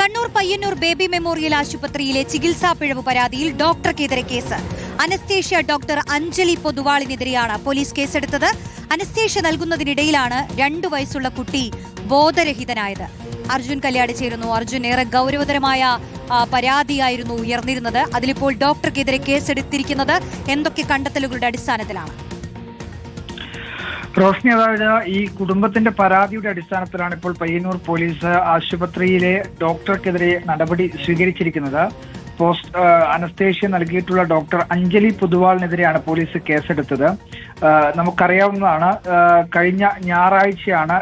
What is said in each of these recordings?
Kannur Payyanur baby memorial ആശുപത്രിയിലെ ചികിത്സാ പിഴവ് പരാതിയിൽ ഡോക്ടർക്കെതിരെ കേസ്. അനസ്തേഷ്യ ഡോക്ടർ അഞ്ജലി പൊതുവാളിനെതിരെയാണ് പോലീസ് കേസെടുത്തത്. അനസ്തേഷ്യ നൽകുന്നതിനിടയിലാണ് 2 വയസ്സുള്ള കുട്ടി ബോധരഹിതനായത്. അർജുൻ കല്യാട് ചേരുന്നു. അർജുൻ, ഏറെ ഗൗരവതരമായ പരാതിയായിരുന്നു ഉയർന്നിരുന്നത്. അതിലിപ്പോൾ ഡോക്ടർക്കെതിരെ കേസെടുത്തിരിക്കുന്നത് എന്തൊക്കെ കണ്ടെത്തലുകളുടെ അടിസ്ഥാനത്തിലാണ്? റോഷ്നി, അതായത് ഈ കുടുംബത്തിന്റെ പരാതിയുടെ അടിസ്ഥാനത്തിലാണ് ഇപ്പോൾ പയ്യന്നൂർ പോലീസ് ആശുപത്രിയിലെ ഡോക്ടർക്കെതിരെ നടപടി സ്വീകരിച്ചിരിക്കുന്നത്. അനസ്തേഷ്യ നൽകിയിട്ടുള്ള ഡോക്ടർ അഞ്ജലി പൊതുവാളിനെതിരെയാണ് പോലീസ് കേസെടുത്തത്. നമുക്കറിയാവുന്നതാണ്, കഴിഞ്ഞ ഞായറാഴ്ചയാണ്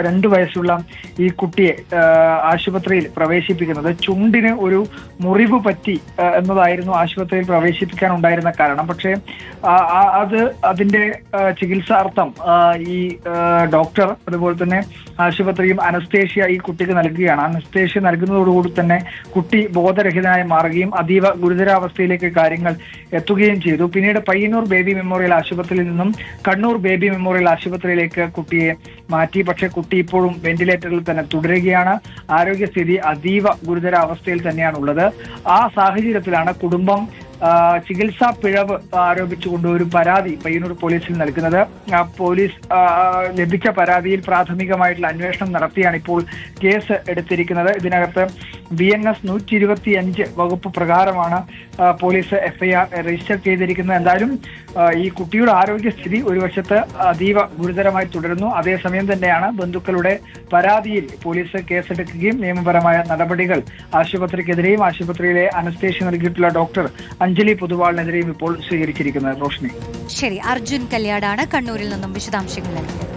2 വയസ്സുള്ള ഈ കുട്ടിയെ ആശുപത്രിയിൽ പ്രവേശിപ്പിക്കുന്നത്. ചുണ്ടിന് ഒരു മുറിവ് പറ്റി എന്നതായിരുന്നു ആശുപത്രിയിൽ പ്രവേശിപ്പിക്കാൻ ഉണ്ടായിരുന്ന കാരണം. പക്ഷേ അതിന്റെ ചികിത്സാർത്ഥം ഈ ഡോക്ടർ അതുപോലെ തന്നെ ആശുപത്രിയും അനസ്തേഷ്യ ഈ കുട്ടിക്ക് നൽകുകയാണ്. അനസ്തേഷ്യ നൽകുന്നതോടുകൂടി തന്നെ കുട്ടി ബോധരഹിതനായി മാറുകയും അതീവ ഗുരുതരാവസ്ഥയിലേക്ക് കാര്യങ്ങൾ എത്തുകയും ചെയ്തു. പിന്നീട് പയ്യന്നൂർ ബേബി മെമ്മോറിയൽ ആശുപത്രിയിൽ നിന്നും കണ്ണൂർ ബേബി മെമ്മോറിയൽ ആശുപത്രിയിലേക്ക് കുട്ടിയെ മാറ്റി. പക്ഷേ കുട്ടി ഇപ്പോഴും വെന്റിലേറ്ററിൽ തന്നെ തുടരുകയാണ്. ആരോഗ്യസ്ഥിതി അതീവ ഗുരുതരാവസ്ഥയിൽ തന്നെയാണ് ഉള്ളത്. ആ സാഹചര്യത്തിലാണ് കുടുംബം ചികിത്സാ പിഴവ് ആരോപിച്ചുകൊണ്ട് ഒരു പരാതി പയ്യന്നൂർ പോലീസിൽ നൽകുന്നത്. പോലീസ് ലഭിച്ച പരാതിയിൽ പ്രാഥമികമായിട്ടുള്ള അന്വേഷണം നടത്തിയാണ് ഇപ്പോൾ കേസ് എടുത്തിരിക്കുന്നത്. ഇതിനകത്ത് BNS 125 വകുപ്പ് പ്രകാരമാണ് പോലീസ് FIR രജിസ്റ്റർ ചെയ്തിരിക്കുന്നത്. എന്തായാലും ഈ കുട്ടിയുടെ ആരോഗ്യസ്ഥിതി ഒരു വശത്ത് അതീവ ഗുരുതരമായി തുടരുന്നു. അതേസമയം തന്നെയാണ് ബന്ധുക്കളുടെ പരാതിയിൽ പോലീസ് കേസെടുക്കുകയും നിയമപരമായ നടപടികൾ ആശുപത്രിക്കെതിരെയും ആശുപത്രിയിലെ അനസ്തേഷ്യ നൽകിയിട്ടുള്ള ഡോക്ടർ അഞ്ജലി പൊതുവാളിനെതിരെയും ഇപ്പോൾ സ്വീകരിച്ചിരിക്കുന്നത്. റോഷ്നി, ശരി. അർജുൻ കല്യാടാണ് കണ്ണൂരിൽ നിന്നും വിശദാംശങ്ങൾ നൽകിയത്.